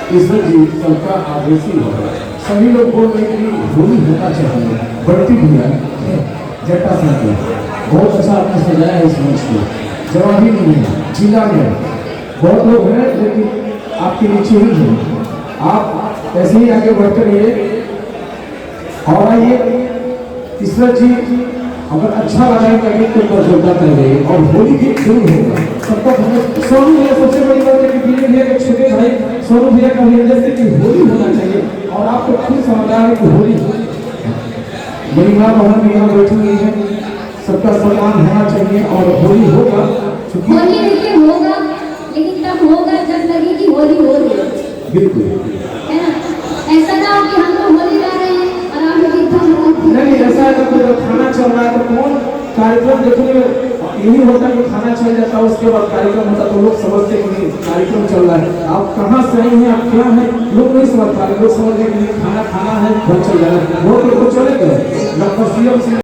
कृष्ण जी सबका आदेशी हो रहा है। सभी लोग बोल रहे हैं कि होली होना चाहिए, बढ़ती भैया जट्टा संख्या बहुत अच्छा आपने सजाया है इस मंच को। जवाबी नहीं है, जिला में बहुत लोग हैं लेकिन आपकी नीचे ही है। आप ऐसे ही आगे बढ़ते रहिए और आइए कृष्ण जी अगर अच्छा लगाएगा गीत तो ऊपर जोरदार करेंगे और होली गीत शुरू होगा। तब तक हमें सोनू भैया सबसे बड़ी बात है कि धीरे धीरे छोटे भाई सोनू भैया का जैसे कि होली होना चाहिए और आपको खुद समझदार है कि होली मेरी माँ बहन यहाँ बैठी हुई है, सबका सम्मान होना चाहिए और होली होगा। होली देखिए होगा, लेकिन तब होगा जब लगे कि होली हो रही है। बिल्कुल है ना, ऐसा ना हो कि हम लोग होली गा रहे हैं और आप लोग एकदम नहीं, ऐसा है तो खाना चल रहा है तो कौन कार्यक्रम देखने में यही होता है कि खाना चल जाता है उसके बाद कार्यक्रम होता तो लोग समझते कि नहीं कार्यक्रम चल रहा है। आप कहाँ से आई हैं, आप क्या है, लोग नहीं समझ पा रहे। लोग समझ रहे कि खाना खाना है, घर चल रहा है, वो तो चले गए।